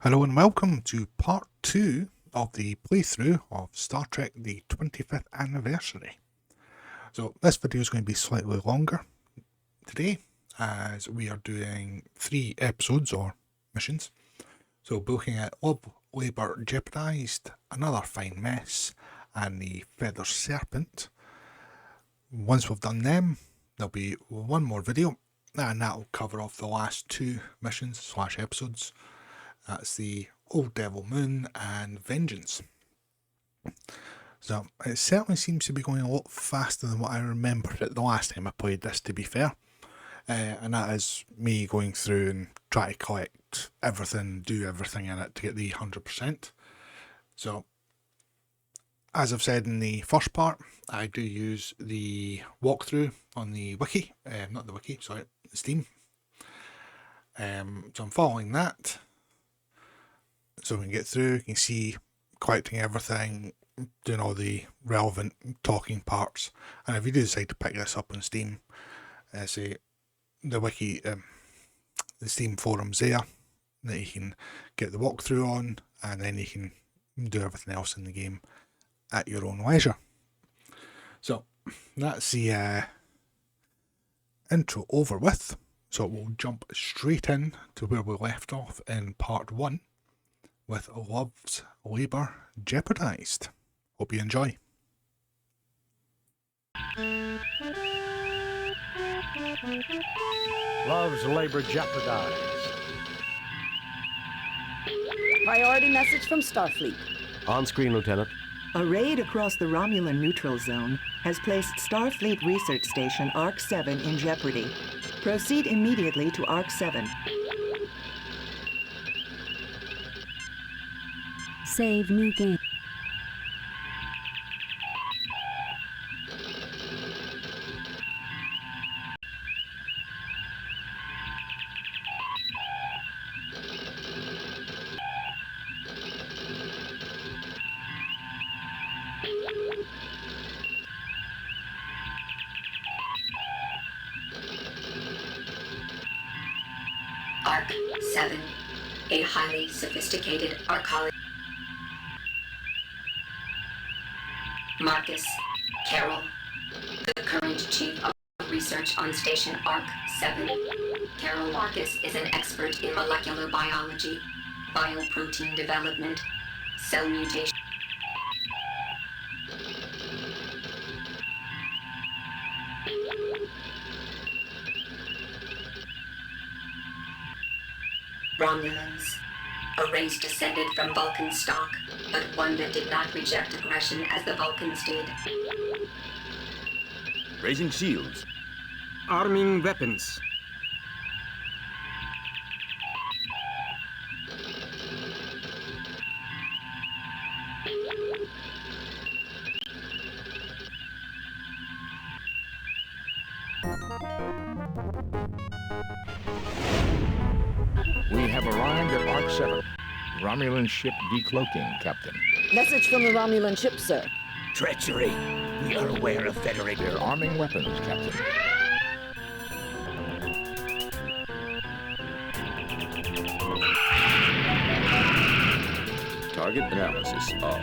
Hello and welcome to part 2 of the playthrough of Star Trek the 25th Anniversary. So this video is going to be slightly longer today as we are doing 3 episodes or missions. So we're looking at Love, Labour, Jepordized, Another Fine Mess and the Feathered Serpent. Once we've done them, there'll be one more video and that'll cover off the last 2 missions / episodes. That's the Old Devil Moon and Vengeance. So it certainly seems to be going a lot faster than what I remembered it the last time I played this, to be fair. And that is me going through and try to collect everything, do everything in it to get the 100%. So, as I've said in the first part, I do use the walkthrough on the wiki, not the wiki, sorry, the Steam. So I'm following that. So we can get through, you can see collecting everything, doing all the relevant talking parts. And if you do decide to pick this up on Steam, say the wiki, the Steam forums there, that you can get the walkthrough on, and then you can do everything else in the game at your own leisure. So that's the intro over with. So we'll jump straight in to where we left off in part 1. With Love's Labour Jepordized. Hope you enjoy. Love's Labour Jepordized. Priority message from Starfleet. On screen, Lieutenant. A raid across the Romulan neutral zone has placed Starfleet Research Station ARC-7 in jeopardy. Proceed immediately to ARC-7. Save new game. ARC-7, a highly sophisticated arcology. Marcus Carroll, the current chief of research on Station ARC-7. Carroll Marcus is an expert in molecular biology, bioprotein development, cell mutation. Romulans. A race descended from Vulcan stock, but one that did not reject aggression as the Vulcans did. Raising shields. Arming weapons. We have arrived at ARC-7. Romulan ship decloaking, Captain. Message from the Romulan ship, sir. Treachery. We are aware of Federated. They're arming weapons, Captain. Target analysis on.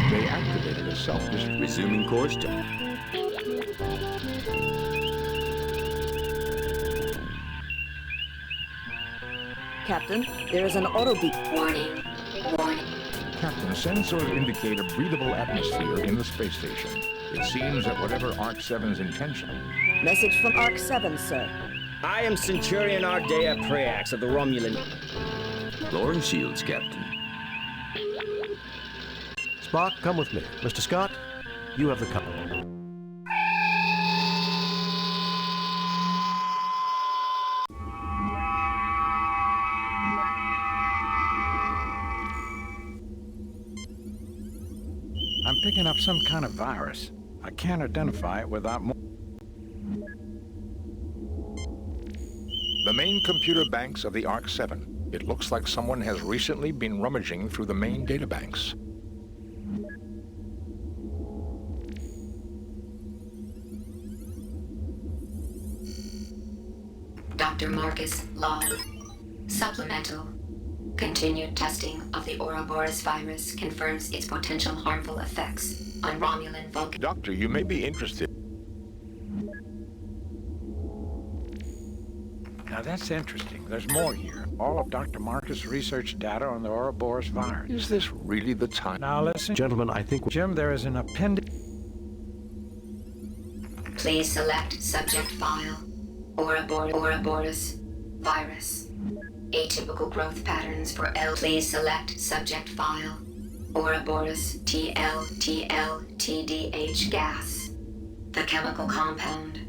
They activated a self-destruct. Resuming course to... Captain, there is an auto beep. Warning. Warning. Captain, sensors indicate a breathable atmosphere in the space station. It seems that whatever Arc 7's intention... Message from Arc 7, sir. I am Centurion Ardea Preax of the Romulan. Lowering shields, Captain. Spock, come with me. Mr. Scott, you have the company. I'm picking up some kind of virus. I can't identify it without more. The main computer banks of the Arc 7. It looks like someone has recently been rummaging through the main databanks. Dr. Marcus Log. Supplemental. Continued testing of the Ouroboros virus confirms its potential harmful effects on Romulan Vulcan. Doctor, you may be interested. Now that's interesting. There's more here. All of Dr. Marcus' research data on the Ouroboros virus. Is this really the time? Now listen, Gentlemen, I think... Jim, there is an appendix. Please select subject file. Ouroboros virus. Atypical growth patterns for L. Please select subject file. Ouroboros TDH gas. The chemical compound.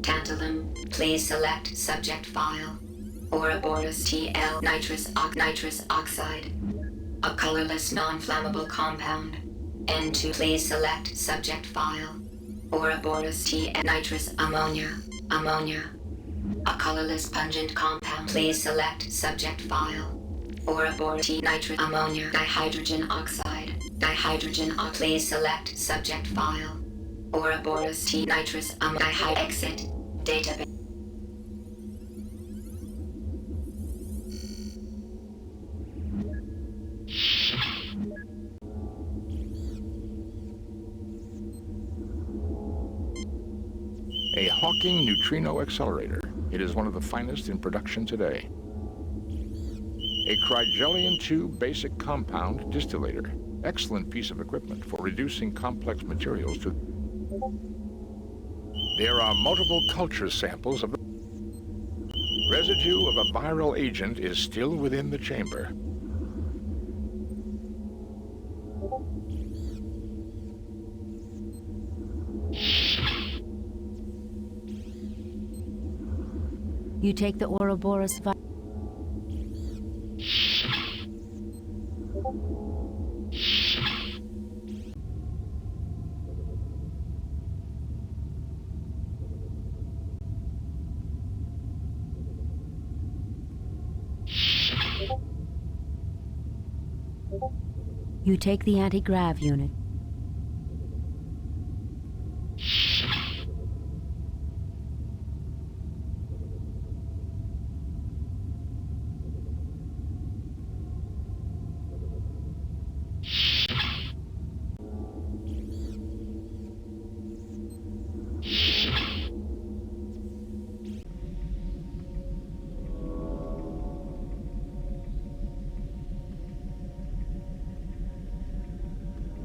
Tantalum. Please select subject file. Ouroboros nitrous oxide. A colorless non-flammable compound. N2. Please select subject file. Ouroboros nitrous ammonia. A colorless pungent compound. Please select subject file. Ouroboros nitrous ammonia dihydrogen oxide. Please select subject file. Ouroboros nitrous ammonia exit database. A Hawking neutrino accelerator. It is one of the finest in production today. A Crygelion-2 basic compound distillator. Excellent piece of equipment for reducing complex materials to... There are multiple culture samples of the... Residue of a viral agent is still within the chamber. You take the Ouroboros virus. You take the anti-grav unit.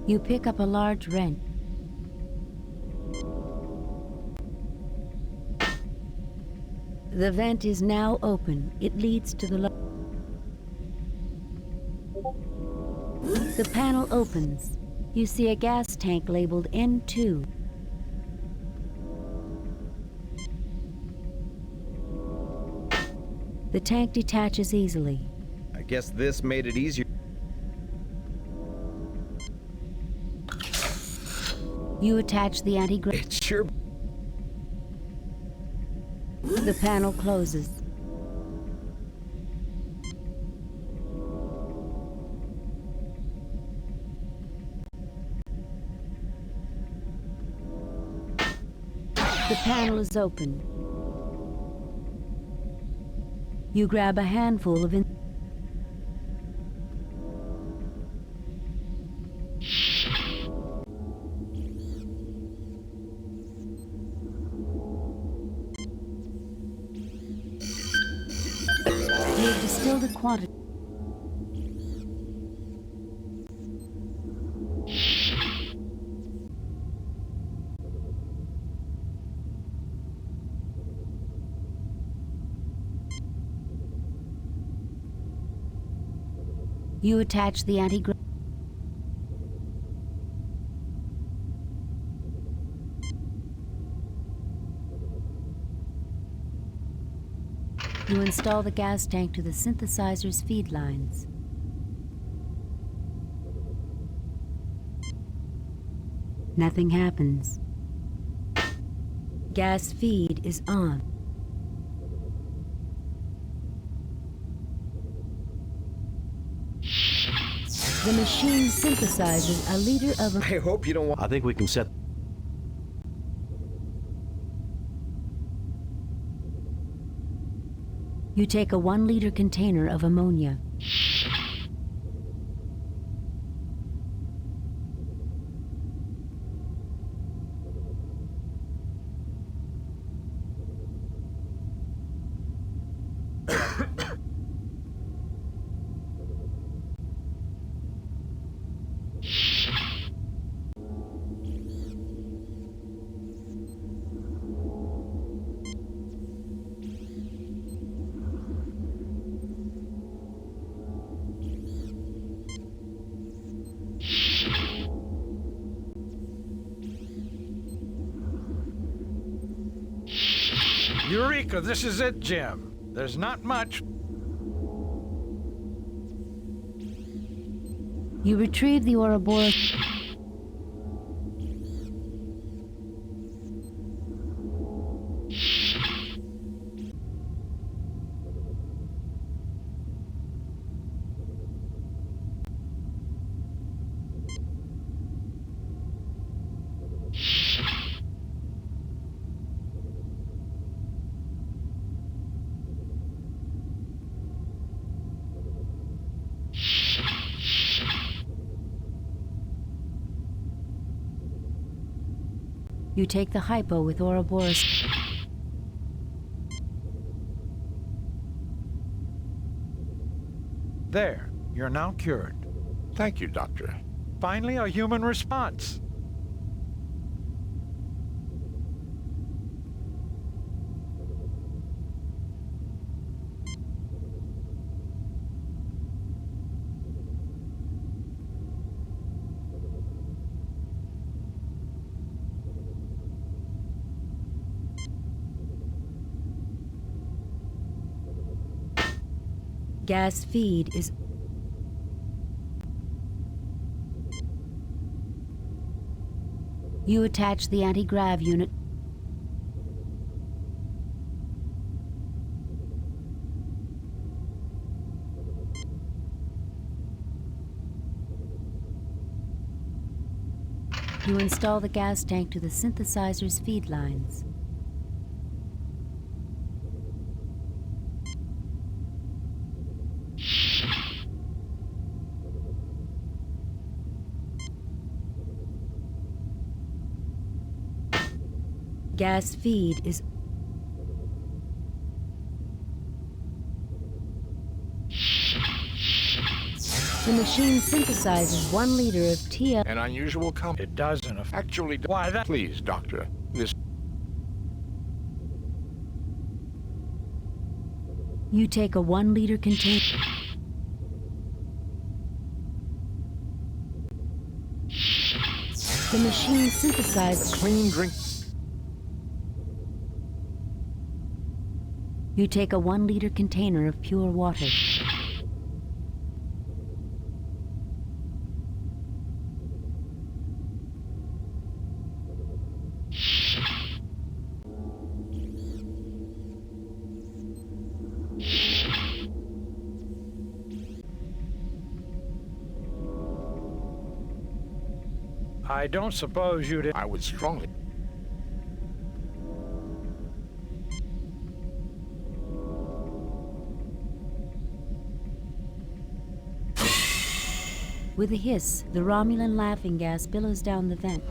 You pick up a large wrench. The vent is now open. It leads to the panel opens. You see a gas tank labeled N2. The tank detaches easily. I guess this made it easier. You attach the anti-grav. It sure. The panel closes. The panel is open. You grab a handful of You've distilled a quantity. You attach the anti-grav. You install the gas tank to the synthesizer's feed lines. Nothing happens. Gas feed is on. The machine synthesizes a liter of... I hope you don't want... I think we can set... You take a 1-liter container of ammonia. Eureka, this is it, Jim. There's not much. You retrieve the Ouroboros. You take the hypo with Ouroboros. There, you're now cured. Thank you, Doctor. Finally, a human response. Gas feed is... You attach the anti-grav unit. You install the gas tank to the synthesizer's feed lines. Gas feed is... The machine synthesizes 1 liter of TL... An unusual It doesn't Actually, why that? please, Doctor. This... You take a 1 liter container... The machine synthesizes... Clean drink... You take a 1 liter container of pure water. I don't suppose you'd... I would strongly... With a hiss, the Romulan laughing gas billows down the vent.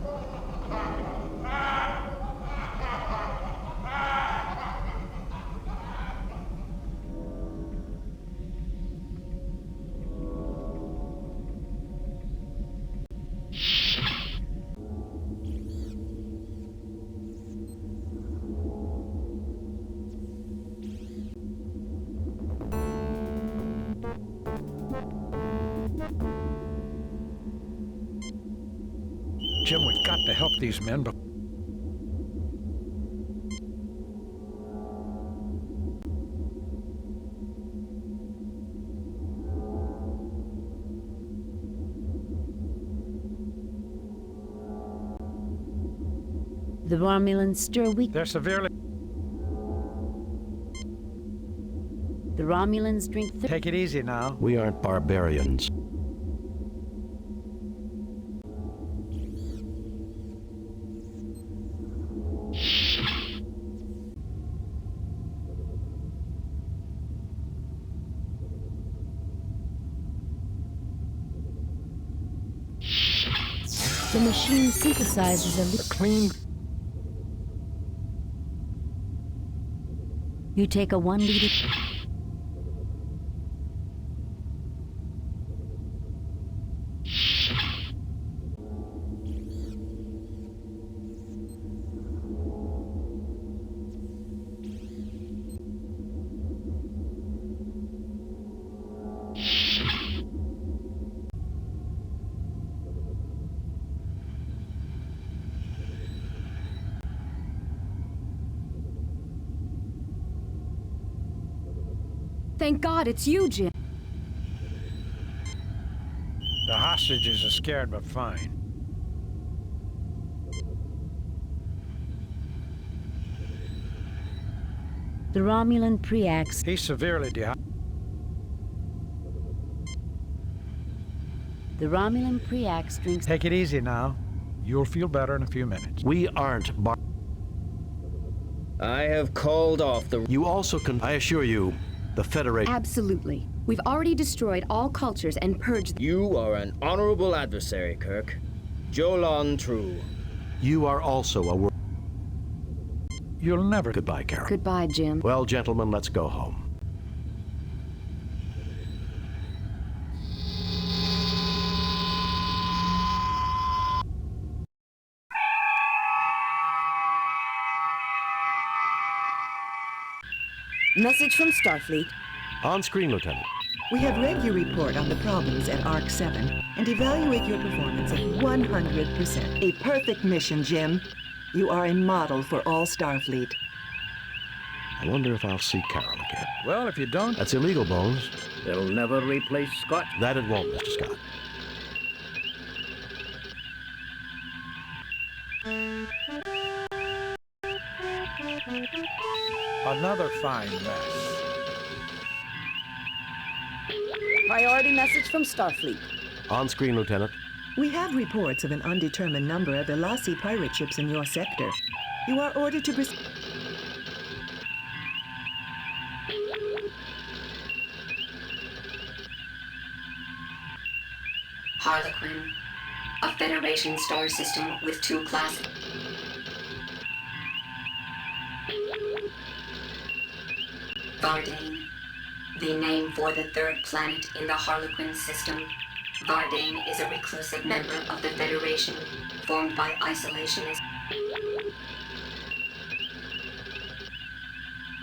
Jim, we've got to help these men, but... The Romulans stir weak. They're severely... The Romulans drink... Take it easy now. We aren't barbarians. The machine synthesizes a clean... You take a 1 liter... Thank God it's you, Jim. The hostages are scared but fine. The Romulan Preax... He's severely dehydrated. The Romulan Preax drinks... Take it easy now. You'll feel better in a few minutes. We aren't I have called off the... You also can... I assure you, the Federation... Absolutely. We've already destroyed all cultures and purged... You are an honorable adversary, Kirk. Jolon true. You are also a... You'll never... Goodbye, Carol. Goodbye, Jim. Well, gentlemen, let's go home. Message from Starfleet. On screen, Lieutenant. We have read your report on the problems at Arc 7 and evaluate your performance at 100%. A perfect mission, Jim. You are a model for all Starfleet. I wonder if I'll see Carol again. Well, if you don't... That's illegal, Bones. They'll never replace Scott. That it won't, Mr. Scott. Another fine mess. Priority message from Starfleet. On screen, Lieutenant. We have reports of an undetermined number of Elasi pirate ships in your sector. You are ordered to proceed. Harlequin, a Federation star system with 2 classes. Vardane, the name for the 3rd planet in the Harlequin system. Vardane is a reclusive member of the Federation, formed by isolationists.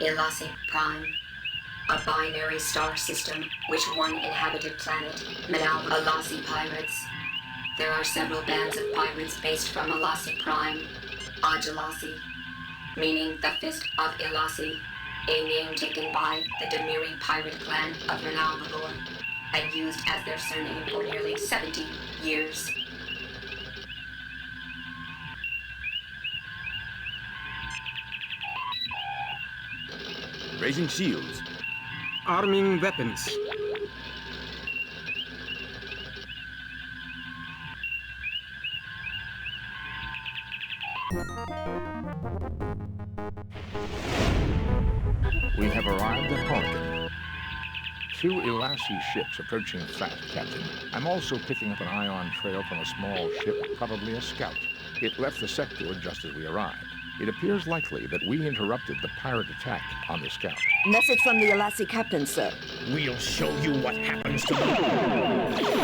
Elasi Prime, a binary star system with 1 inhabited planet, Manal Elasi pirates. There are several bands of pirates based from Elasi Prime, Ajalasi, meaning the Fist of Elasi, a name taken by the Demiri pirate clan of Manal and used as their surname for nearly 70 years. Raising shields. Arming weapons. We have arrived at Harlequin. 2 Elasi ships approaching fast, Captain. I'm also picking up an ion trail from a small ship, probably a scout. It left the sector just as we arrived. It appears likely that we interrupted the pirate attack on the scout. Message from the Elasi captain, sir. We'll show you what happens to them.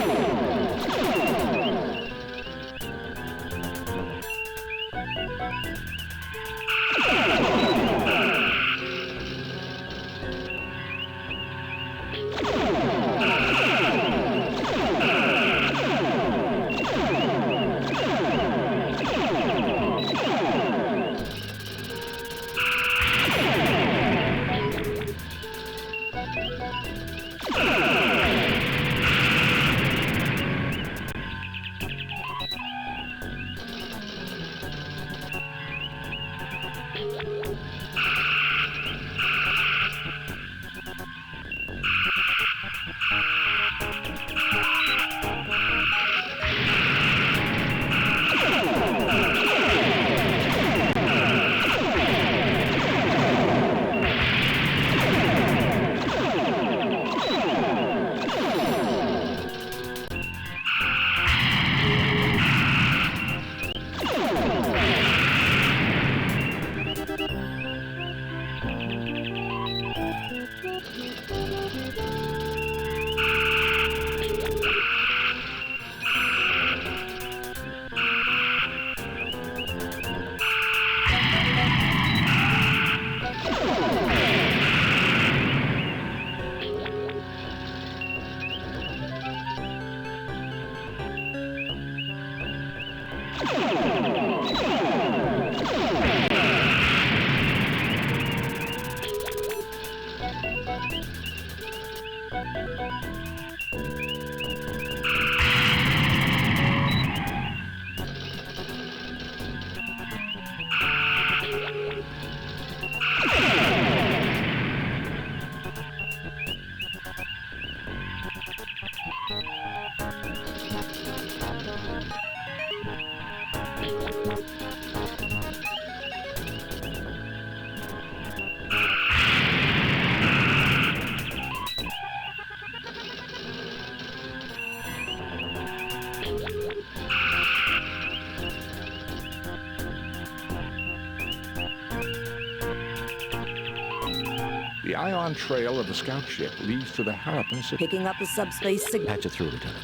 The ion trail of the scout ship leads to the Harlequin system. Picking up the subspace signal. Patch it through, Lieutenant.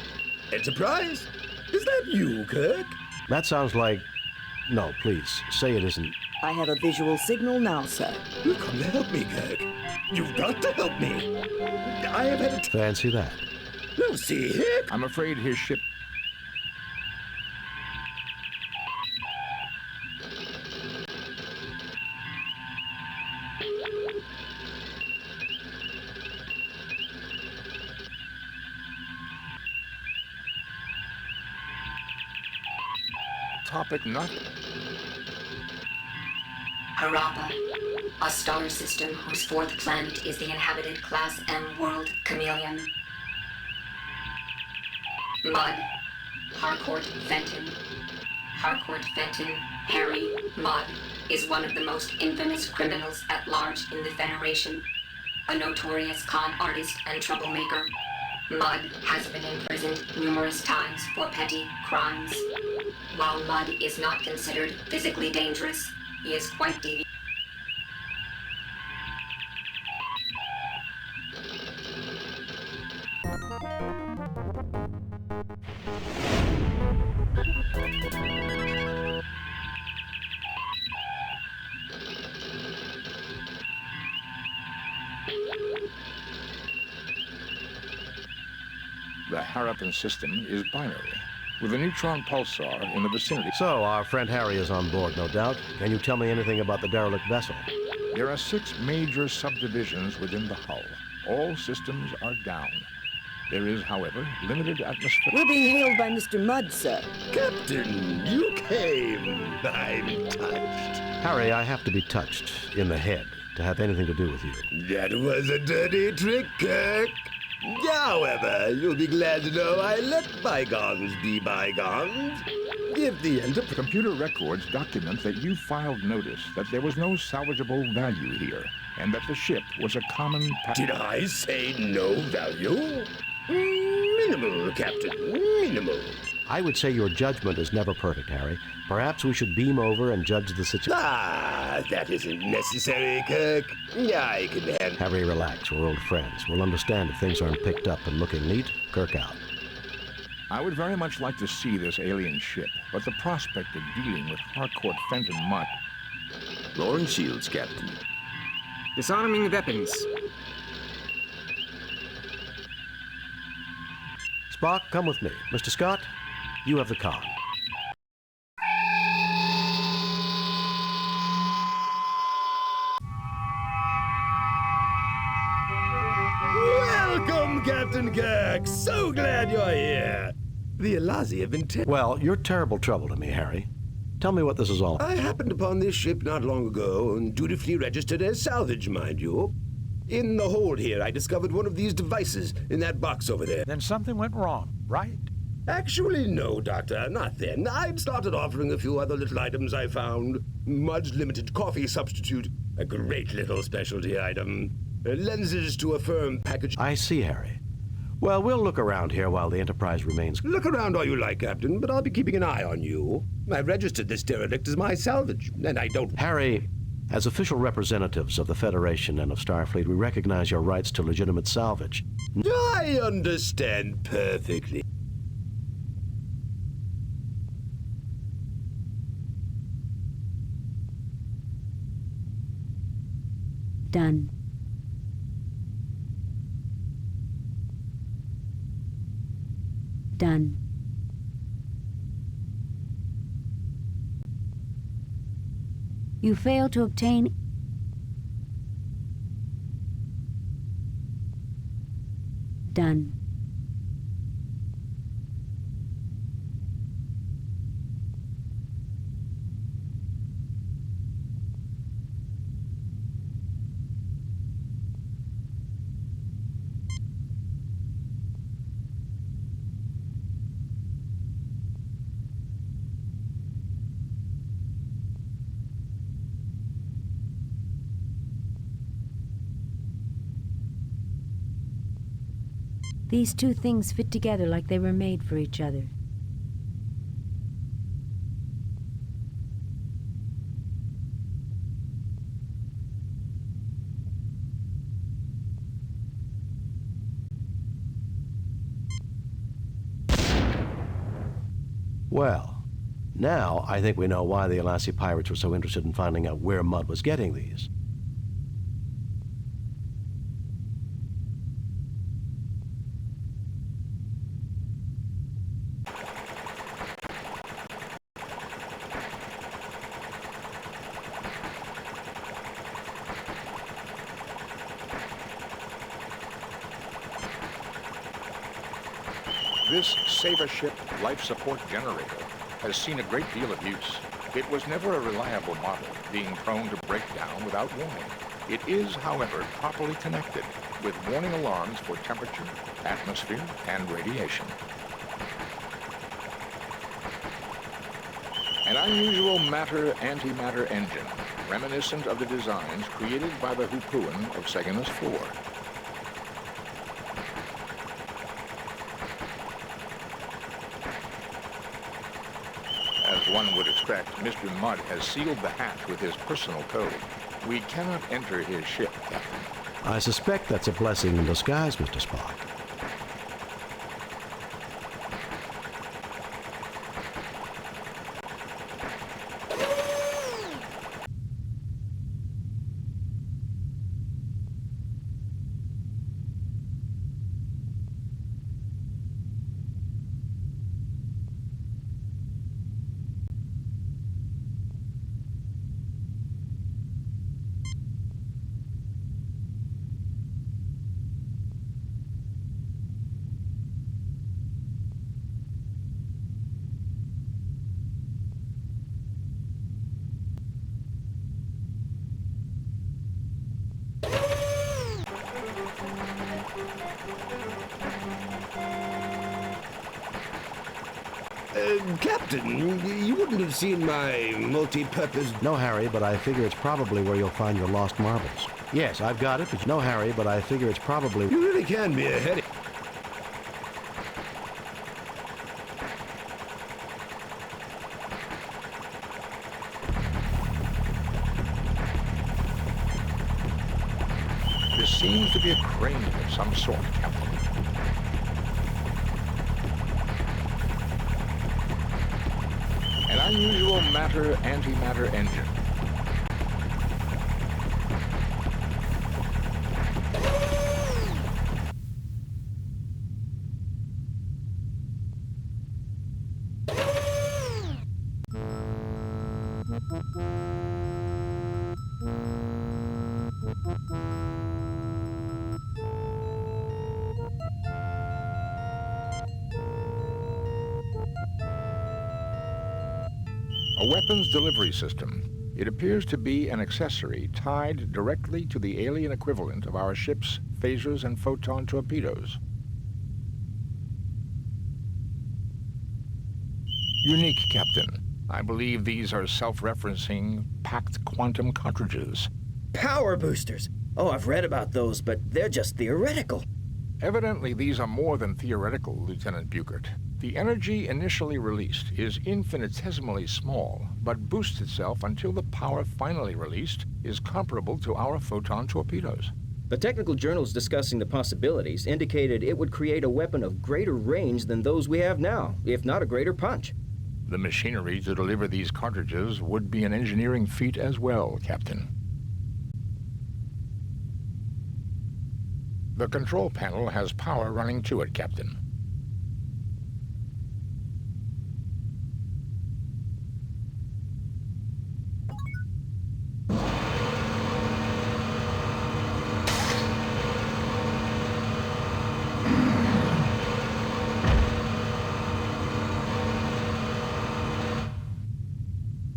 Enterprise? Is that you, Kirk? That sounds like... No, please, say it isn't. I have a visual signal now, sir. You come to help me, Kirk. You've got to help me. I have had a... Fancy that. No, see here. I'm afraid his ship... Topic not... Harappa, a star system whose 4th planet is the inhabited Class M world Chameleon. Mud, Harcourt Fenton. Harcourt Fenton, Harry Mudd, is one of the most infamous criminals at large in the Federation. A notorious con artist and troublemaker, Mudd has been imprisoned numerous times for petty crimes. While Mudd is not considered physically dangerous, he is quite devious. The Harappan system is binary, with a neutron pulsar in the vicinity. So, our friend Harry is on board, no doubt. Can you tell me anything about the derelict vessel? There are 6 major subdivisions within the hull. All systems are down. There is, however, limited atmosphere. We're being hailed by Mr. Mudd, sir. Captain, you came. I'm touched. Harry, I have to be touched in the head to have anything to do with you. That was a dirty trick, Kirk. However, you'll be glad to know I let bygones be bygones. If the Enterprise... Computer records document that you filed notice that there was no salvageable value here, and that the ship was a common... Did I say no value? Minimal, Captain, minimal. I would say your judgment is never perfect, Harry. Perhaps we should beam over and judge the situation. Ah, that isn't necessary, Kirk. I can handle... Harry, relax. We're old friends. We'll understand if things aren't picked up and looking neat. Kirk out. I would very much like to see this alien ship, but the prospect of dealing with Harcourt Fenton Mudd... Launch shields, Captain. Disarming weapons. Spock, come with me. Mr. Scott, you have the con. Welcome, Captain Kirk. So glad you're here. The Elazi have been... Well, you're terrible trouble to me, Harry. Tell me what this is all about. I happened upon this ship not long ago, and dutifully registered as salvage, mind you. In the hold here, I discovered one of these devices in that box over there. Then something went wrong, right? Actually, no, Doctor, not then. I'd started offering a few other little items I found. Mudd's limited coffee substitute, a great little specialty item. Lenses to a firm package. I see, Harry. Well, we'll look around here while the Enterprise remains... Look around all you like, Captain, but I'll be keeping an eye on you. I've registered this derelict as my salvage, and I don't... Harry, as official representatives of the Federation and of Starfleet, we recognize your rights to legitimate salvage. I understand perfectly. Done. Done. You fail to obtain... Done. These two things fit together like they were made for each other. Well, now I think we know why the Elazi pirates were so interested in finding out where Mudd was getting these. This Saver ship life support generator has seen a great deal of use. It was never a reliable model, being prone to break down without warning. It is, however, properly connected with warning alarms for temperature, atmosphere, and radiation. An unusual matter-antimatter engine, reminiscent of the designs created by the Hoopoon of Seganas 4. As one would expect, Mr. Mudd has sealed the hatch with his personal code. We cannot enter his ship, Captain. I suspect that's a blessing in disguise, Mr. Spock. Captain, you wouldn't have seen my multi-purpose... No, Harry, but I figure it's probably where you'll find your lost marbles. Yes, I've got it, but no, Harry, but I figure it's probably... You really can be a headache. This seems to be a crane of some sort, Captain. An unusual matter-antimatter engine. A weapons delivery system. It appears to be an accessory tied directly to the alien equivalent of our ship's phasers and photon torpedoes. Unique, Captain. I believe these are self-referencing packed quantum cartridges. Power boosters! Oh, I've read about those, but they're just theoretical. Evidently, these are more than theoretical, Lieutenant Buchert. The energy initially released is infinitesimally small, but boosts itself until the power finally released is comparable to our photon torpedoes. The technical journals discussing the possibilities indicated it would create a weapon of greater range than those we have now, if not a greater punch. The machinery to deliver these cartridges would be an engineering feat as well, Captain. The control panel has power running to it, Captain.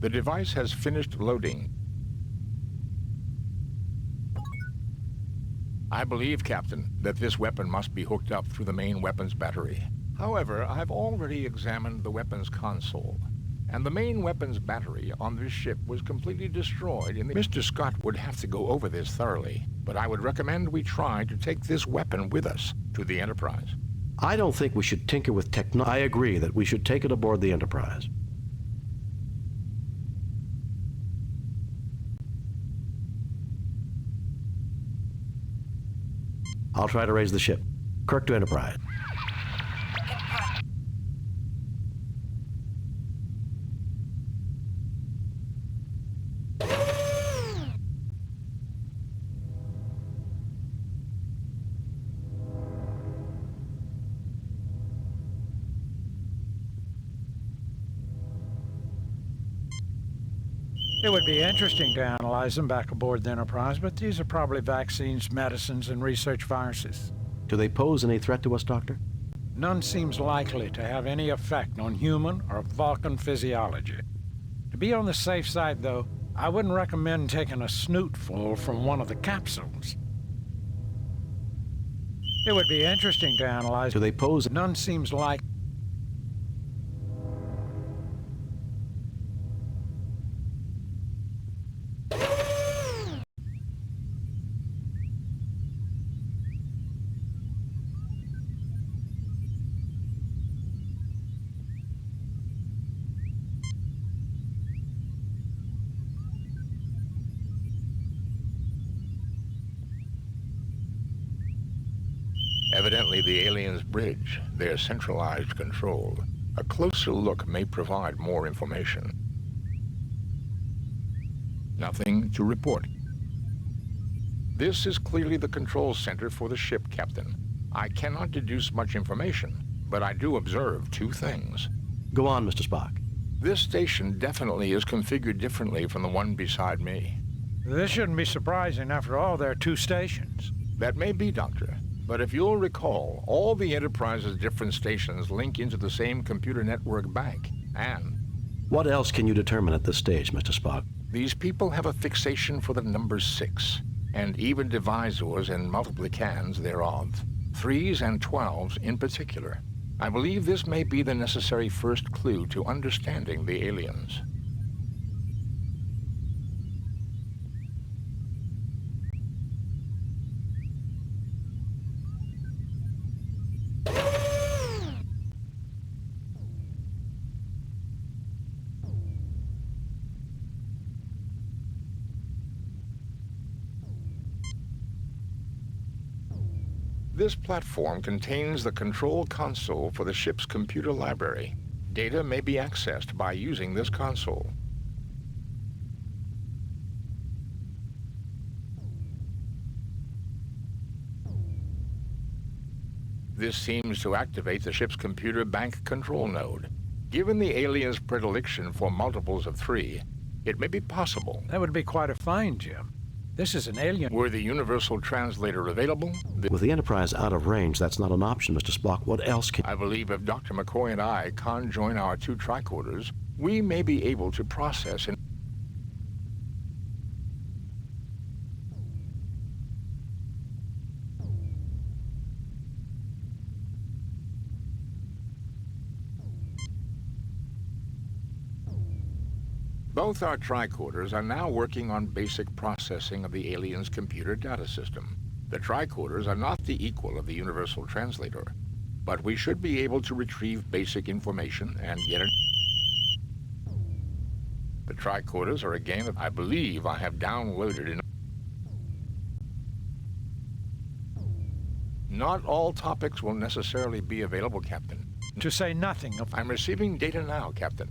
The device has finished loading. I believe, Captain, that this weapon must be hooked up through the main weapons battery. However, I've already examined the weapons console, and the main weapons battery on this ship was completely destroyed in the... Mr. Scott would have to go over this thoroughly, but I would recommend we try to take this weapon with us to the Enterprise. I don't think we should tinker with technology. I agree that we should take it aboard the Enterprise. I'll try to raise the ship. Kirk to Enterprise. It would be interesting to analyze them back aboard the Enterprise, but these are probably vaccines, medicines, and research viruses. Do they pose any threat to us, Doctor? None seems likely to have any effect on human or Vulcan physiology. To be on the safe side, though, I wouldn't recommend taking a snootful from one of the capsules. It would be interesting to analyze. Do they pose? None seems like. Evidently the aliens bridge their centralized control. A closer look may provide more information. Nothing to report. This is clearly the control center for the ship, Captain. I cannot deduce much information, but I do observe two things. Go on, Mr. Spock. This station definitely is configured differently from the one beside me. This shouldn't be surprising. After all, there are two stations. That may be, Doctor. But if you'll recall, all the Enterprise's different stations link into the same computer network bank, and... What else can you determine at this stage, Mr. Spock? These people have a fixation for the number 6, and even divisors and multiplicans thereof. 3s and 12s in particular. I believe this may be the necessary first clue to understanding the aliens. This platform contains the control console for the ship's computer library. Data may be accessed by using this console. This seems to activate the ship's computer bank control node. Given the aliens' predilection for multiples of 3, it may be possible. That would be quite a find, Jim. This is an alien. Were the universal translator available? With the Enterprise out of range, that's not an option, Mr. Spock. What else can... I believe if Dr. McCoy and I conjoin our two tricorders, we may be able to process and... Both our tricorders are now working on basic processing of the alien's computer data system. The tricorders are not the equal of the universal translator, but we should be able to retrieve basic information and get it. The tricorders are again, I believe I have downloaded in. Not all topics will necessarily be available, Captain. To say nothing of... I'm receiving data now, Captain.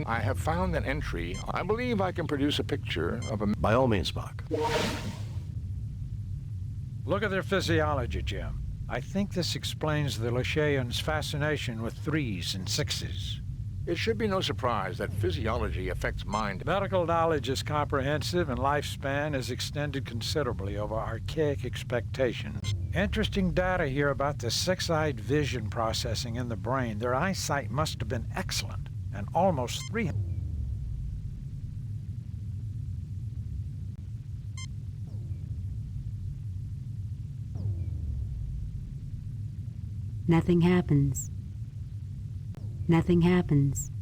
I have found an entry. I believe I can produce a picture of a... By all means, Spock. Look at their physiology, Jim. I think this explains the Lashaeans' fascination with 3s and 6s. It should be no surprise that physiology affects mind. Medical knowledge is comprehensive and lifespan is extended considerably over archaic expectations. Interesting data here about the 6-eyed vision processing in the brain. Their eyesight must have been excellent and almost 300. Nothing happens. Nothing happens.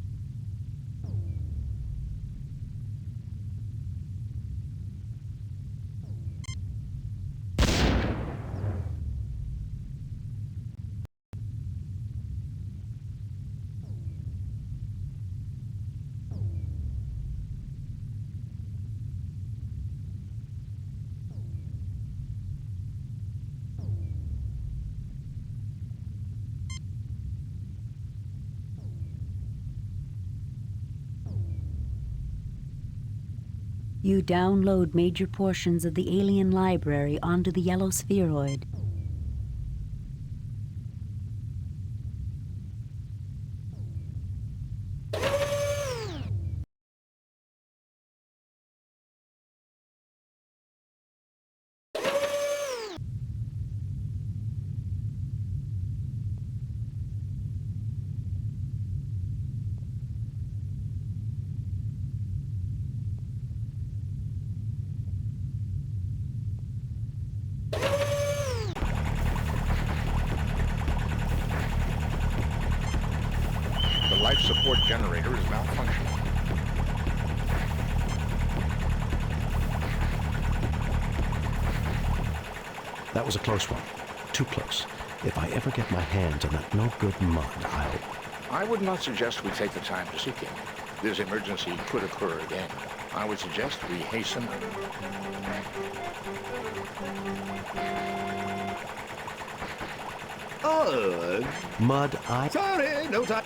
You download major portions of the alien library onto the yellow spheroid. Life support generator is malfunctioning. That was a close one. Too close. If I ever get my hands on that no-good mud, I would not suggest we take the time to seek him. This emergency could occur again. I would suggest we hasten... Oh, Mud, sorry, no time.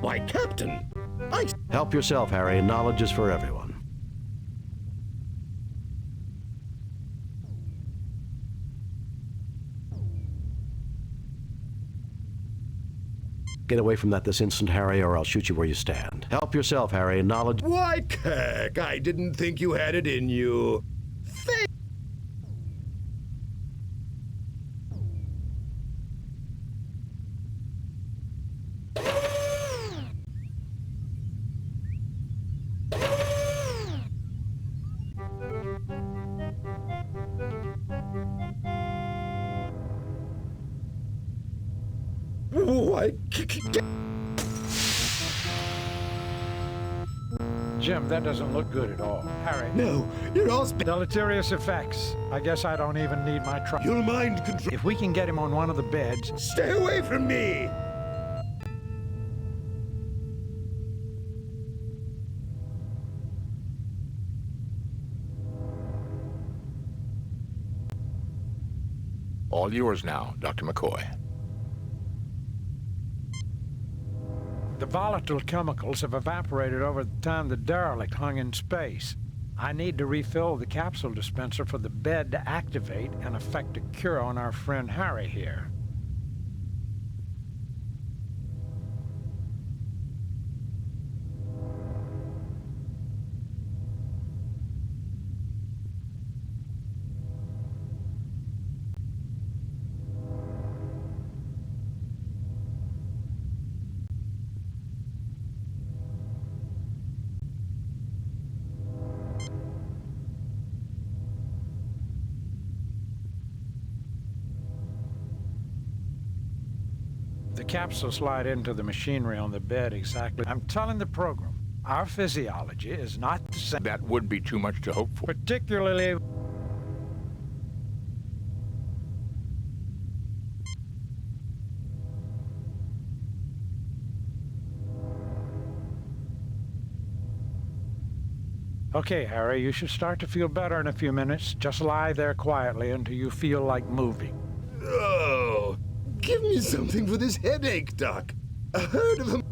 Why, Captain, Help yourself, Harry. Knowledge is for everyone. Get away from that this instant, Harry, or I'll shoot you where you stand. Help yourself, Harry. Knowledge... Why, Kirk, I didn't think you had it in you. Why? Jim, that doesn't look good at all. Harry. No, you're all deleterious effects. I guess I don't even need my truck. You'll mind control. If we can get him on one of the beds... Stay away from me! All yours now, Dr. McCoy. The volatile chemicals have evaporated over the time the derelict hung in space. I need to refill the capsule dispenser for the bed to activate and effect a cure on our friend Harry here. The capsule slide into the machinery on the bed exactly. I'm telling the program, our physiology is not the same. That would be too much to hope for. Particularly... Okay, Harry, you should start to feel better in a few minutes. Just lie there quietly until you feel like moving. Oh, give me something for this headache, Doc. I heard of them.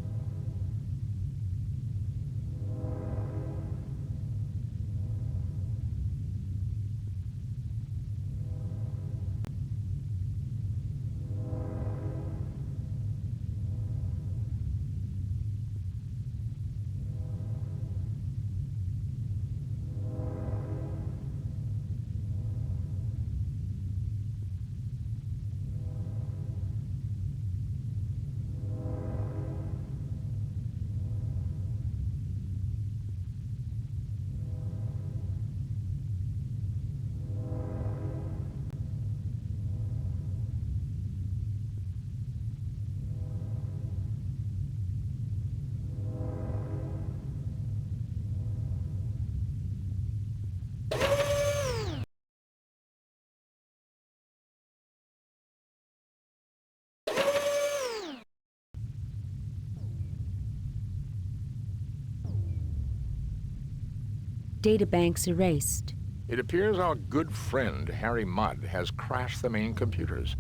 Databanks erased. It appears our good friend, Harry Mudd, has crashed the main computers.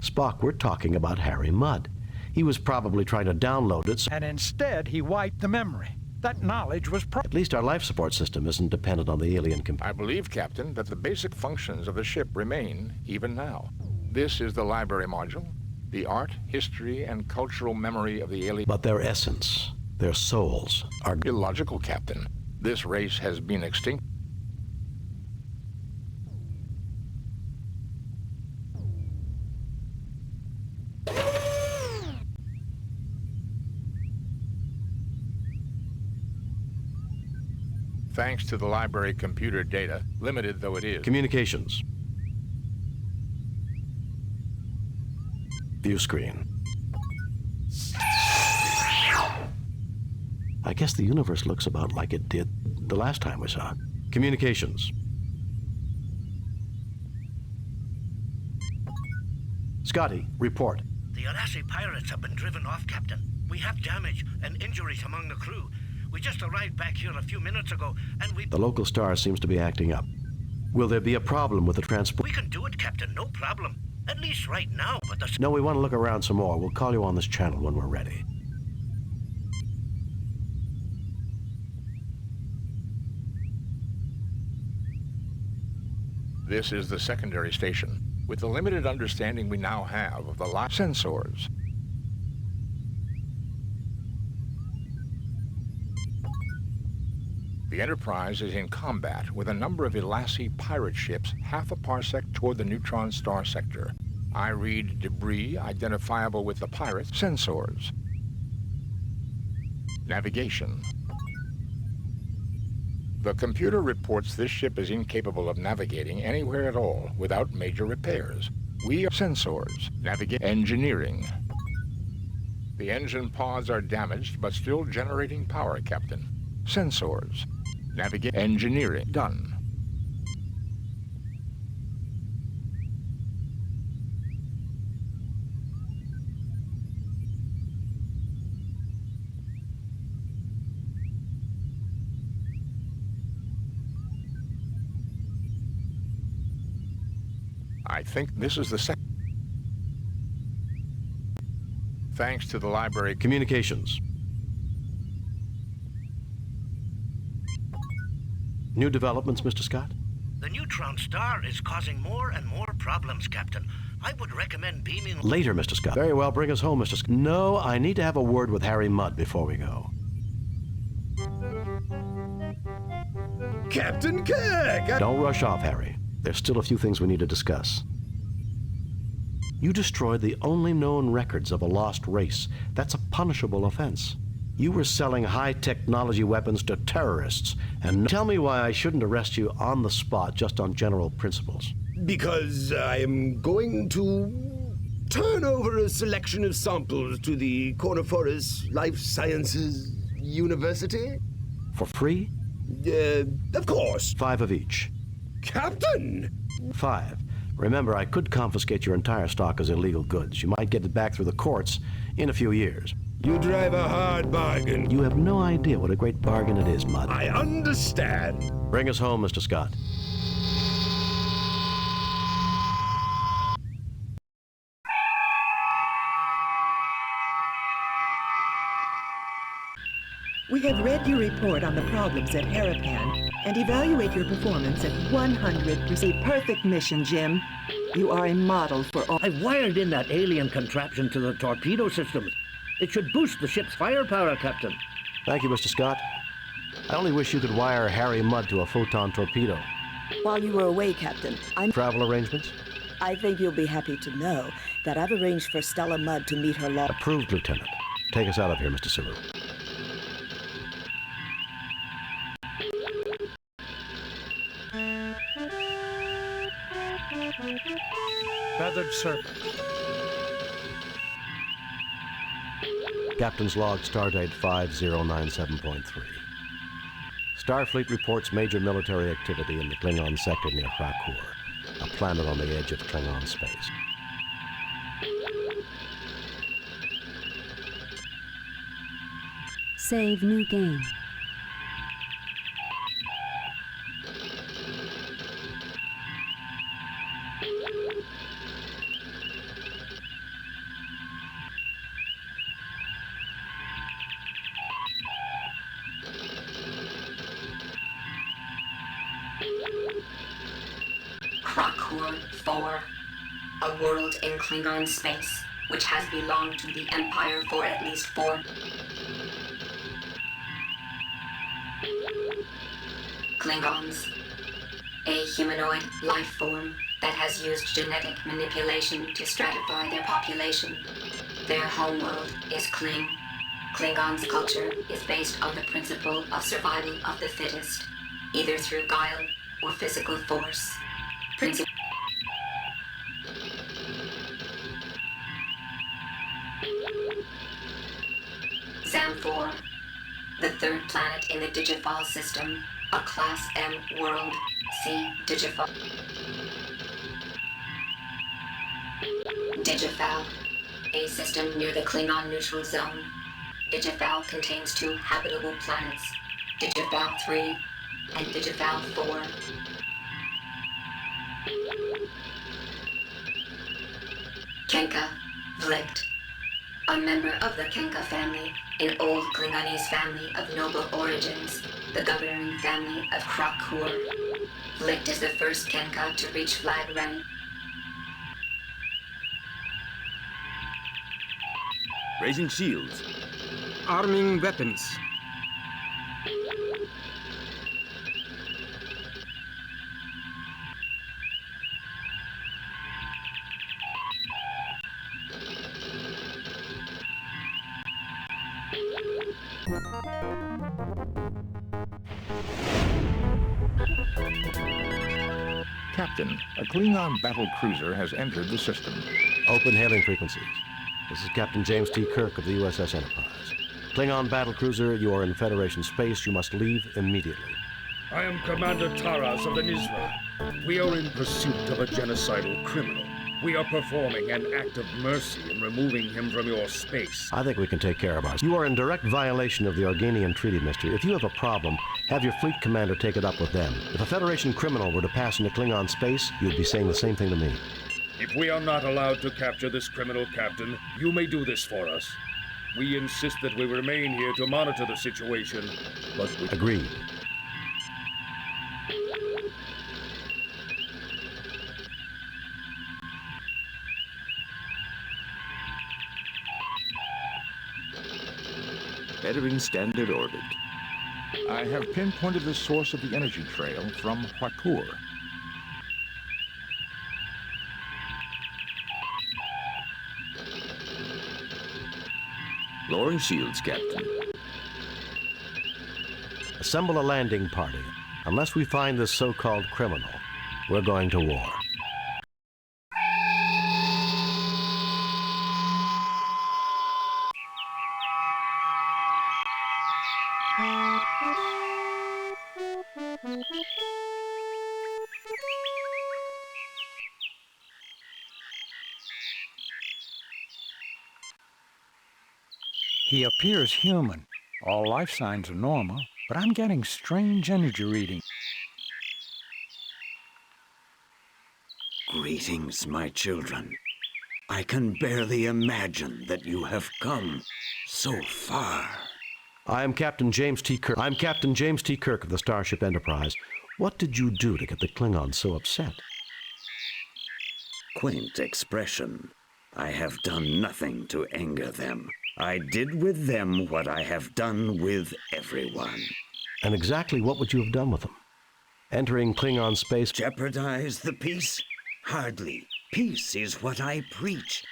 Spock, we're talking about Harry Mudd. He was probably trying to download it. And instead, he wiped the memory. That knowledge was At least our life support system isn't dependent on the alien computer. I believe, Captain, that the basic functions of the ship remain, even now. This is the library module, the art, history, and cultural memory of the alien... But their essence, their souls, are... Illogical, Captain. This race has been extinct. Thanks to the library computer data, limited though it is. Communications. View screen. I guess the universe looks about like it did the last time we saw it. Communications. Scotty, report. The Anniversay pirates have been driven off, Captain. We have damage and injuries among the crew. We just arrived back here a few minutes ago, and The local star seems to be acting up. Will there be a problem with the transport? We can do it, Captain, no problem. At least right now, but the... No, we want to look around some more. We'll call you on this channel when we're ready. This is the secondary station. With the limited understanding we now have of the sensors, the Enterprise is in combat with a number of Anniversay pirate ships half a parsec toward the neutron star sector. I read debris identifiable with the pirate sensors. Navigation. The computer reports this ship is incapable of navigating anywhere at all without major repairs. We are sensors. Navigate. Engineering. The engine pods are damaged but still generating power, Captain. Sensors. Navigate. Engineering. Done. I think this is the second. Thanks to the library. Communications. New developments, Mr. Scott? The neutron star is causing more and more problems, Captain. I would recommend beaming... Later, Mr. Scott. Very well, bring us home, Mr. Scott. No, I need to have a word with Harry Mudd before we go. Captain Kirk! Don't rush off, Harry. There's still a few things we need to discuss. You destroyed the only known records of a lost race. That's a punishable offense. You were selling high-technology weapons to terrorists. And tell me why I shouldn't arrest you on the spot just on general principles. Because I am going to turn over a selection of samples to the Corniforous Life Sciences University. For free? Of course. 5 of each. Captain! 5. Remember, I could confiscate your entire stock as illegal goods. You might get it back through the courts in a few years. You drive a hard bargain. You have no idea what a great bargain it is, Mudd. I understand. Bring us home, Mr. Scott. We have read your report on the problems at Harapan and evaluate your performance at 100%. A perfect mission, Jim. You are a model for all. I've wired in that alien contraption to the torpedo systems. It should boost the ship's firepower, Captain. Thank you, Mr. Scott. I only wish you could wire Harry Mudd to a photon torpedo. While you were away, Captain, Travel arrangements? I think you'll be happy to know that I've arranged for Stella Mudd to meet her law. Approved, Lieutenant. Take us out of here, Mr. Saru. Feathered Serpent. Captain's log, stardate 5097.3. Starfleet reports major military activity in the Klingon sector near Krakur, a planet on the edge of Klingon space. Save new game. Krakur 4, a world in Klingon space, which has belonged to the Empire for at least 4. Klingons, a humanoid life form that has used genetic manipulation to stratify their population. Their homeworld is Kling. Klingon's culture is based on the principle of survival of the fittest, either through guile or physical force. Zamfor, the third planet in the Digifal system, a Class M world. See Digifal. Digifal, a system near the Klingon neutral zone. Digifal contains 2 habitable planets, Digifal 3 and Digifal 4. Kenka, Vlicht, a member of the Kenka family, an old Klingonese family of noble origins, the governing family of Krakur. Vlicht is the first Kenka to reach flag rank. Raising shields. Arming weapons. Captain, a Klingon battle cruiser has entered the system. Open hailing frequencies. This is Captain James T. Kirk of the USS Enterprise. Klingon battlecruiser, you are in Federation space. You must leave immediately. I am Commander Taras of the Nizra. We are in pursuit of a genocidal criminal. We are performing an act of mercy in removing him from your space. I think we can take care of ours. You are in direct violation of the Organian Treaty, mister. If you have a problem, have your fleet commander take it up with them. If a Federation criminal were to pass into Klingon space, you'd be saying the same thing to me. If we are not allowed to capture this criminal, Captain, you may do this for us. We insist that we remain here to monitor the situation, but we... Agreed. Entering standard orbit. I have pinpointed the source of the energy trail from Krakur. Lowering shields, Captain. Assemble a landing party. Unless we find this so-called criminal, we're going to war. He appears human. All life signs are normal, but I'm getting strange energy readings. Greetings, my children. I can barely imagine that you have come so far. I am Captain James T. Kirk. I'm Captain James T. Kirk of the Starship Enterprise. What did you do to get the Klingons so upset? Quaint expression. I have done nothing to anger them. I did with them what I have done with everyone. And exactly what would you have done with them? Entering Klingon space... Jeopardize the peace? Hardly. Peace is what I preach.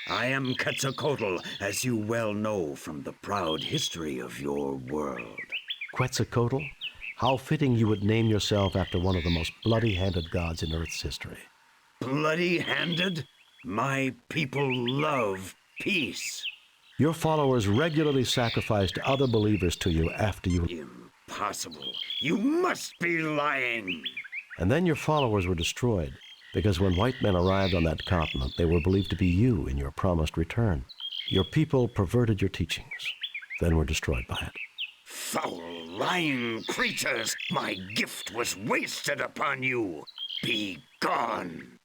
I am Quetzalcoatl, as you well know from the proud history of your world. Quetzalcoatl? How fitting you would name yourself after one of the most bloody-handed gods in Earth's history. Bloody-handed? My people love peace. Your followers regularly sacrificed other believers to you after you... Impossible. You must be lying. And then your followers were destroyed, because when white men arrived on that continent, they were believed to be you in your promised return. Your people perverted your teachings, then were destroyed by it. Foul, lying creatures! My gift was wasted upon you! Be gone!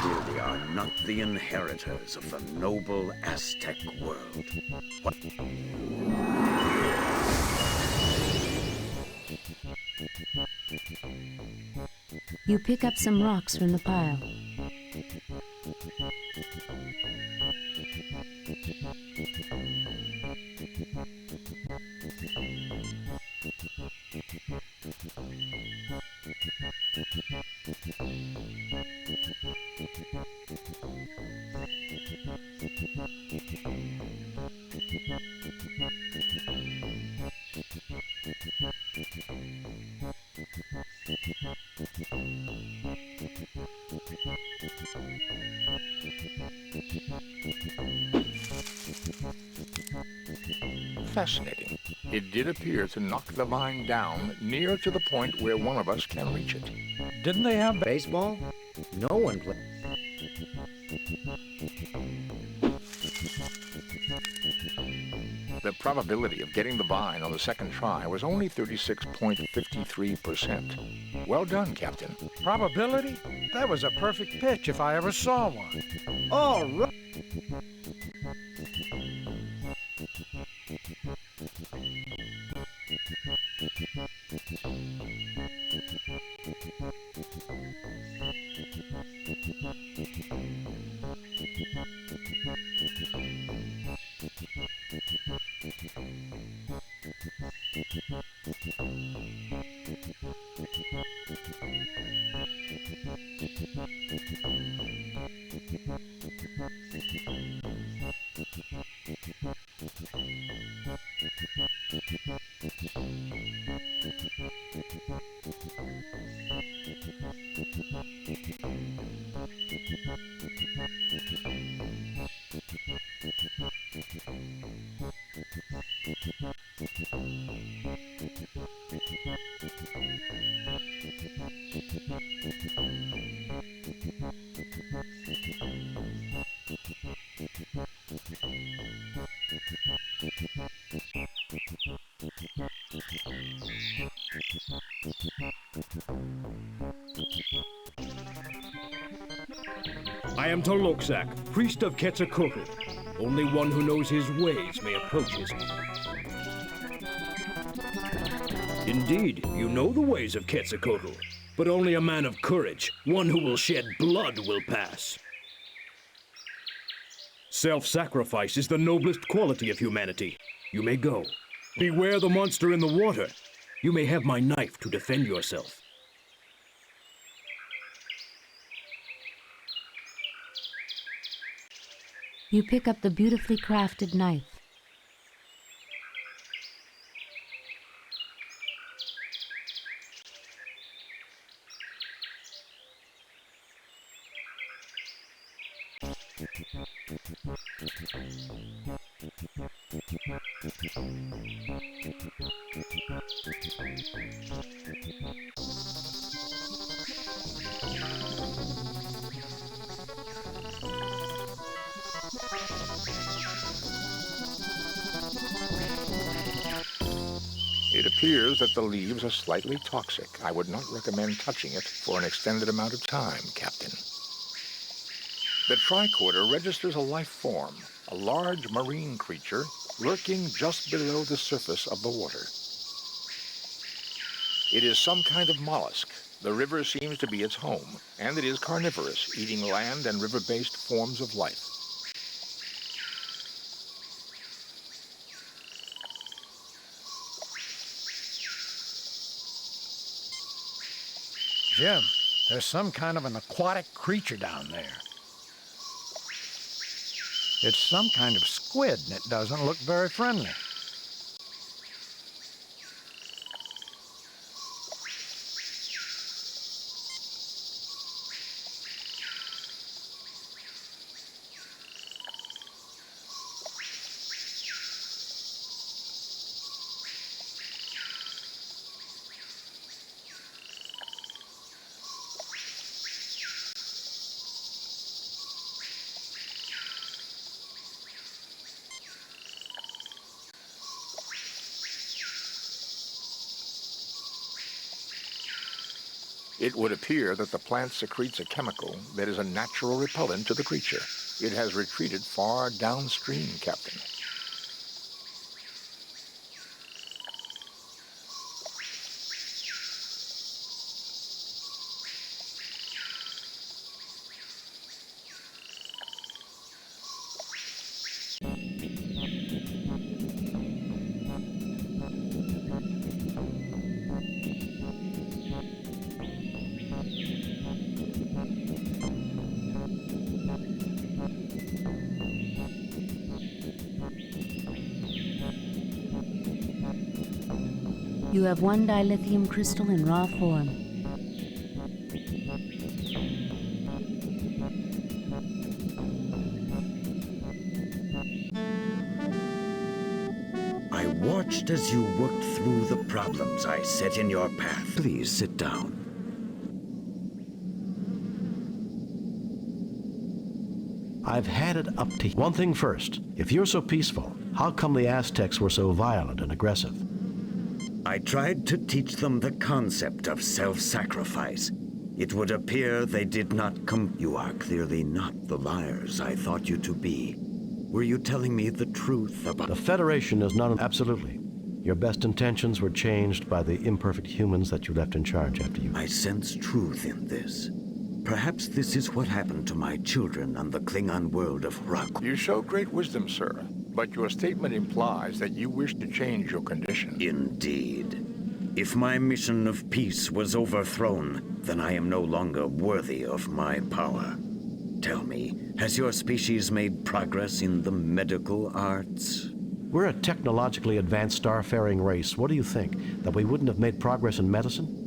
Clearly are not the inheritors of the noble Aztec world. What? You pick up some rocks from the pile. Fascinating. It did appear to knock the vine down near to the point where one of us can reach it. Didn't they have baseball? No one played. The probability of getting the vine on the second try was only 36.53%. Well done, Captain. Probability? That was a perfect pitch if I ever saw one. All right. I am Tolokzak, priest of Quetzalcoatl. Only one who knows his ways may approach his... Indeed, you know the ways of Quetzalcoatl, but only a man of courage, one who will shed blood, will pass. Self-sacrifice is the noblest quality of humanity. You may go. Beware the monster in the water. You may have my knife to defend yourself. You pick up the beautifully crafted knife. It appears that the leaves are slightly toxic. I would not recommend touching it for an extended amount of time, Captain. The tricorder registers a life form, a large marine creature lurking just below the surface of the water. It is some kind of mollusk. The river seems to be its home, and it is carnivorous, eating land and river-based forms of life. Jim, there's some kind of an aquatic creature down there. It's some kind of squid, and it doesn't look very friendly. It would appear that the plant secretes a chemical that is a natural repellent to the creature. It has retreated far downstream, Captain. You have one dilithium crystal in raw form. watched as you worked through the problems I set in your path. Please sit down. I've had it up to... One thing first. If you're so peaceful, how come the Aztecs were so violent and aggressive? I tried to teach them the concept of self-sacrifice. It would appear they did not You are clearly not the liars I thought you to be. Were you telling me the truth about... The Federation is not... Absolutely. Your best intentions were changed by the imperfect humans that you left in charge after you... I sense truth in this. Perhaps this is what happened to my children on the Klingon world of Rock. You show great wisdom, sir, but your statement implies that you wish to change your condition. Indeed. If my mission of peace was overthrown, then I am no longer worthy of my power. Tell me, has your species made progress in the medical arts? We're a technologically advanced starfaring race. What do you think? That we wouldn't have made progress in medicine?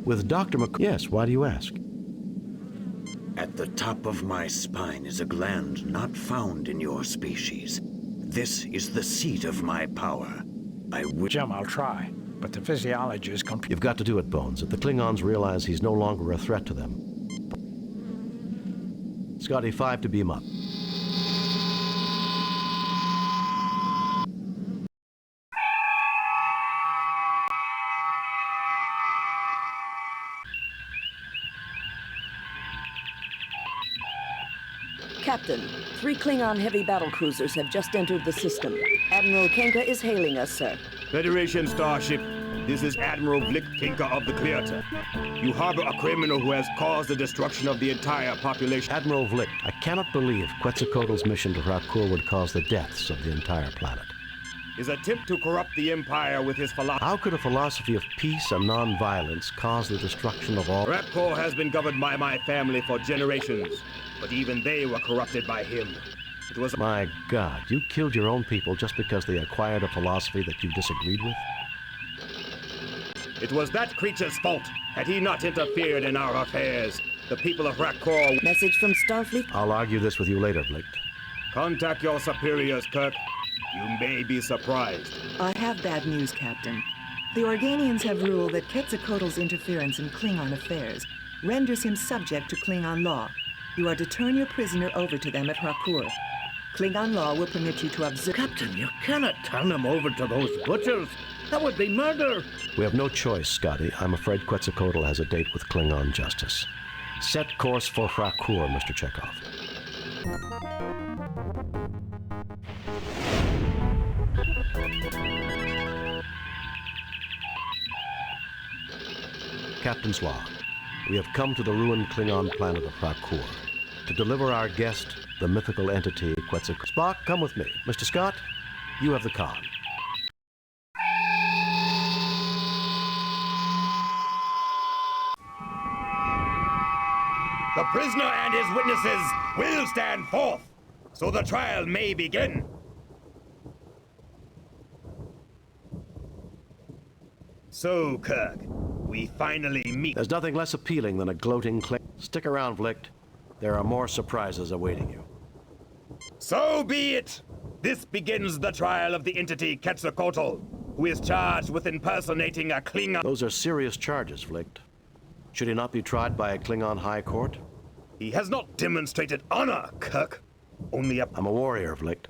With Dr. Yes, why do you ask? At the top of my spine is a gland not found in your species. This is the seat of my power. Jim, I'll try, but the physiology is You've got to do it, Bones. If the Klingons realize he's no longer a threat to them. Scotty, 5 to beam up. Captain, 3 Klingon heavy battlecruisers have just entered the system. Admiral Kenka is hailing us, sir. Federation starship, this is Admiral Vlik Kenka of the Clearta. You harbor a criminal who has caused the destruction of the entire population. Admiral Vlik, I cannot believe Quetzalcoatl's mission to Rakur would cause the deaths of the entire planet. His attempt to corrupt the Empire with his philosophy. How could a philosophy of peace and non-violence cause the destruction of all... Rakur has been governed by my family for generations, but even they were corrupted by him. It was... My God, you killed your own people just because they acquired a philosophy that you disagreed with? It was that creature's fault. Had he not interfered in our affairs, the people of Rakur... Message from Starfleet? I'll argue this with you later, Vlik. Contact your superiors, Kirk. You may be surprised. I have bad news, Captain. The Organians have ruled that Quetzalcoatl's interference in Klingon affairs renders him subject to Klingon law. You are to turn your prisoner over to them at Rakur. Klingon law will permit you to observe... Captain, you cannot turn him over to those butchers. That would be murder. We have no choice, Scotty. I'm afraid Quetzalcoatl has a date with Klingon justice. Set course for Rakur, Mr. Chekhov. Captain's log. We have come to the ruined Klingon planet of Rakur to deliver our guest, the mythical entity Quetzalcoatl. Spock, come with me. Mr. Scott, you have the con. The prisoner and his witnesses will stand forth, so the trial may begin. So, Kirk, we finally meet. There's nothing less appealing than a gloating Stick around, Vlik. There are more surprises awaiting you. So be it! This begins the trial of the entity Quetzalcoatl, who is charged with impersonating a Klingon. Those are serious charges, Vlik. Should he not be tried by a Klingon high court? He has not demonstrated honor, Kirk. Only a... I'm a warrior, Vlik.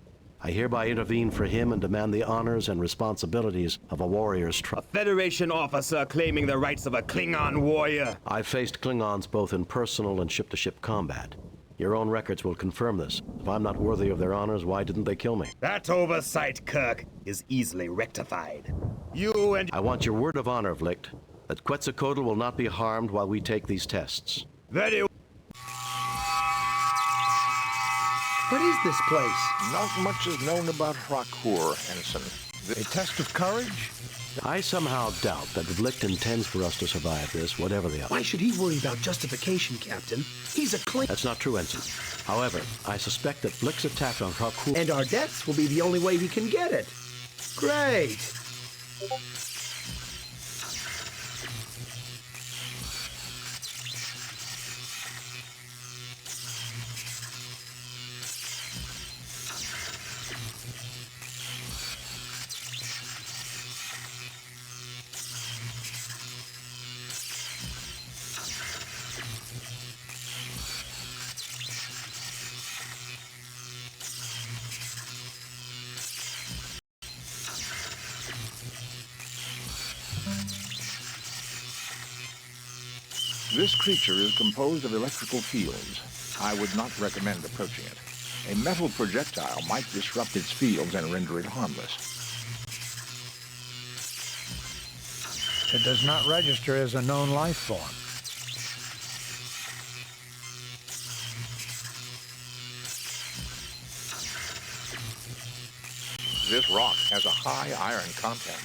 I hereby intervene for him and demand the honors and responsibilities of a warrior's A Federation officer claiming the rights of a Klingon warrior. I've faced Klingons both in personal and ship-to-ship combat. Your own records will confirm this. If I'm not worthy of their honors, why didn't they kill me? That oversight, Kirk, is easily rectified. You and... I want your word of honor, Vlik, that Quetzalcoatl will not be harmed while we take these tests. Very... What is this place? Not much is known about Rakur, Ensign. A test of courage? I somehow doubt that Vlicht intends for us to survive this, whatever the other. Why should he worry about justification, Captain? He's a Klingon. That's not true, Ensign. However, I suspect that Vlicht's attack on Krakow... And our deaths will be the only way he can get it. Great. This creature is composed of electrical fields. I would not recommend approaching it. A metal projectile might disrupt its fields and render it harmless. It does not register as a known life form. This rock has a high iron content.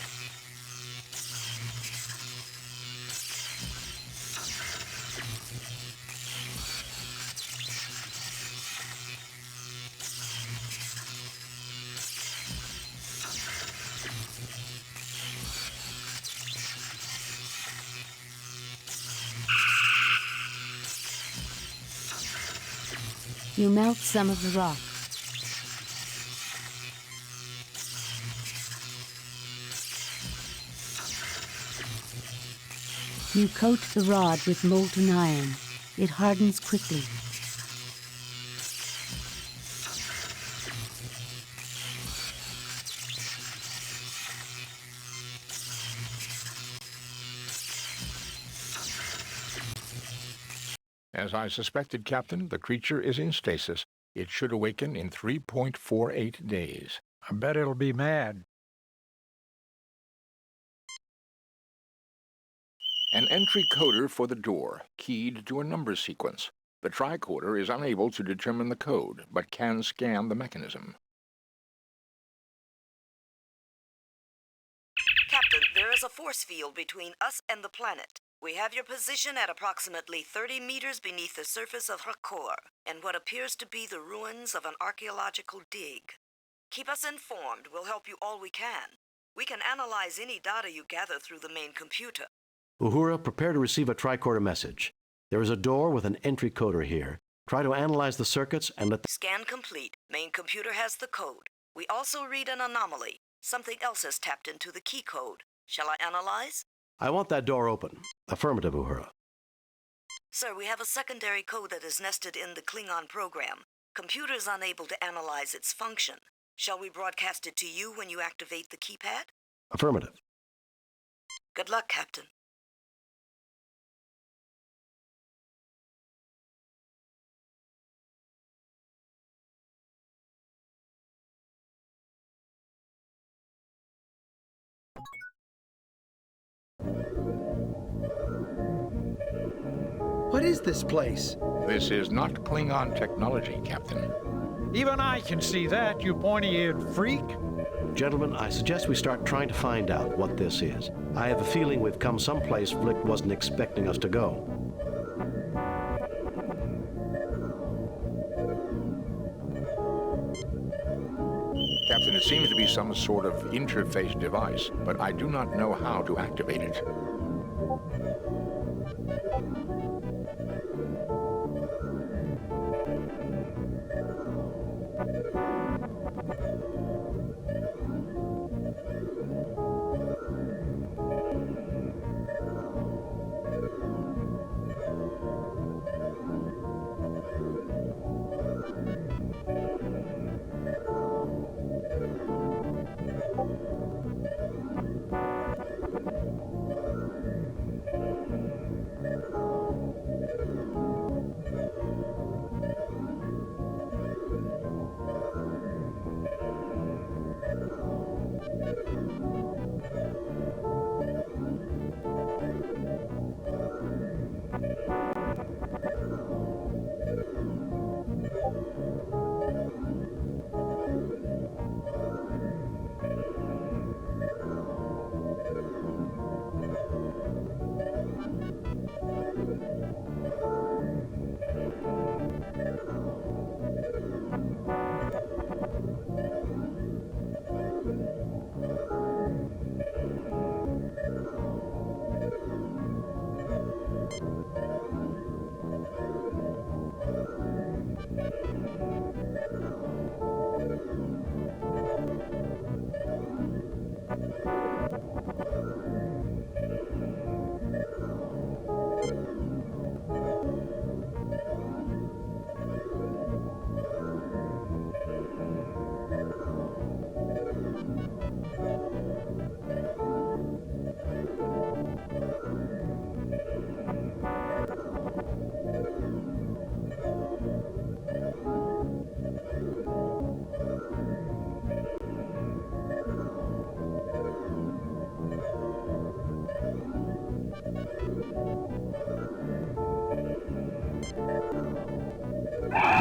You melt some of the rock. You coat the rod with molten iron. It hardens quickly. As I suspected, Captain, the creature is in stasis. It should awaken in 3.48 days. I bet it'll be mad. An entry coder for the door, keyed to a number sequence. The tricorder is unable to determine the code, but can scan the mechanism. Captain, there is a force field between us and the planet. We have your position at approximately 30 meters beneath the surface of Rakor, in what appears to be the ruins of an archaeological dig. Keep us informed. We'll help you all we can. We can analyze any data you gather through the main computer. Uhura, prepare to receive a tricorder message. There is a door with an entry coder here. Try to analyze the circuits and let the... Scan complete. Main computer has the code. We also read an anomaly. Something else has tapped into the key code. Shall I analyze? I want that door open. Affirmative, Uhura. Sir, we have a secondary code that is nested in the Klingon program. Computer is unable to analyze its function. Shall we broadcast it to you when you activate the keypad? Affirmative. Good luck, Captain. What is this place? This is not Klingon technology, Captain. Even I can see that, you pointy-eared freak. Gentlemen, I suggest we start trying to find out what this is. I have a feeling we've come someplace Vlicht wasn't expecting us to go. Captain, it seems to be some sort of interface device, but I do not know how to activate it.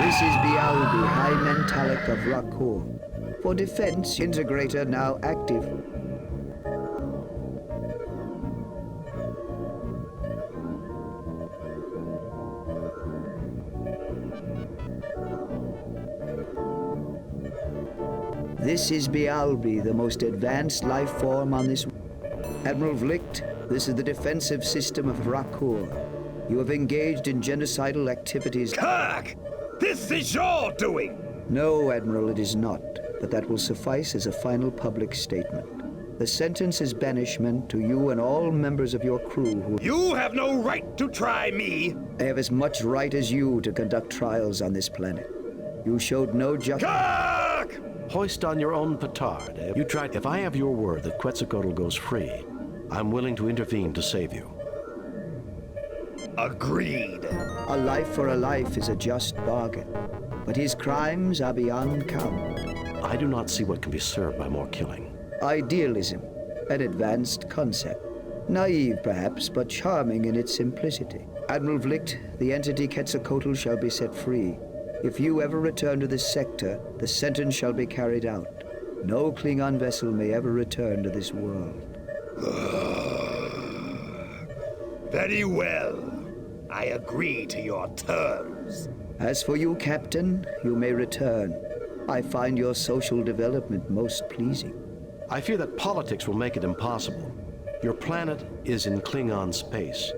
This is Bialbi, High Mentalic of Rakur. For defense, integrator now active. This is Bialbi, the most advanced life form on this... Admiral Vlicht, this is the defensive system of Rakur. You have engaged in genocidal activities... Kirk! This is your doing! No, Admiral, it is not. But that will suffice as a final public statement. The sentence is banishment to you and all members of your crew who... You have no right to try me! I have as much right as you to conduct trials on this planet. You showed no justice... Kirk! Hoist on your own petard. You tried. If I have your word that Quetzalcoatl goes free, I'm willing to intervene to save you. Agreed. A life for a life is a just bargain, but his crimes are beyond count. I do not see what can be served by more killing. Idealism, an advanced concept. Naive, perhaps, but charming in its simplicity. Admiral Vlicht, the entity Quetzalcoatl shall be set free. If you ever return to this sector, the sentence shall be carried out. No Klingon vessel may ever return to this world. Very well. I agree to your terms. As for you, Captain, you may return. I find your social development most pleasing. I fear that politics will make it impossible. Your planet is in Klingon space,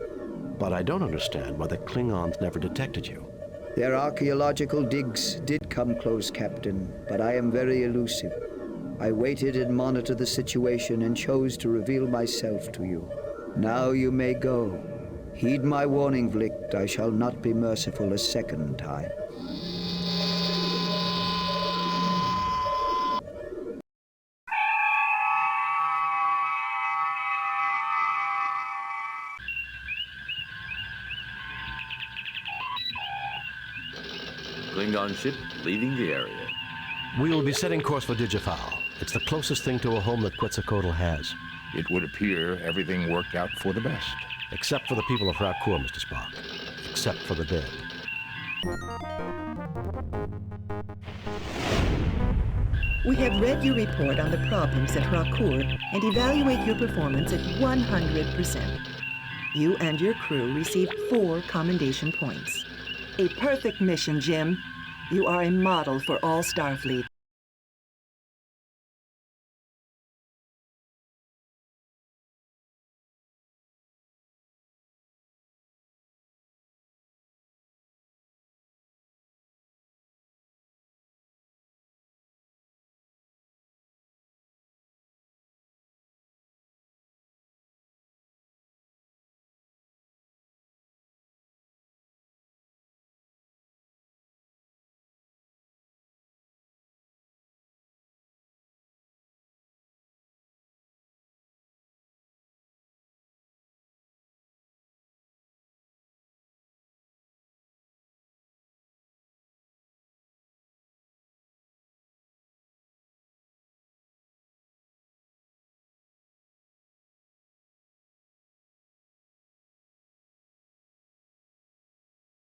but I don't understand why the Klingons never detected you. Their archaeological digs did come close, Captain, but I am very elusive. I waited and monitored the situation and chose to reveal myself to you. Now you may go. Heed my warning, Vlicht. I shall not be merciful a second time. Klingon ship leaving the area. We will be setting course for Digifowl. It's the closest thing to a home that Quetzalcoatl has. It would appear everything worked out for the best. Except for the people of Rakur, Mr. Spock. Except for the dead. We have read your report on the problems at Rakur and evaluate your performance at 100%. You and your crew received 4 commendation points. A perfect mission, Jim. You are a model for all Starfleet.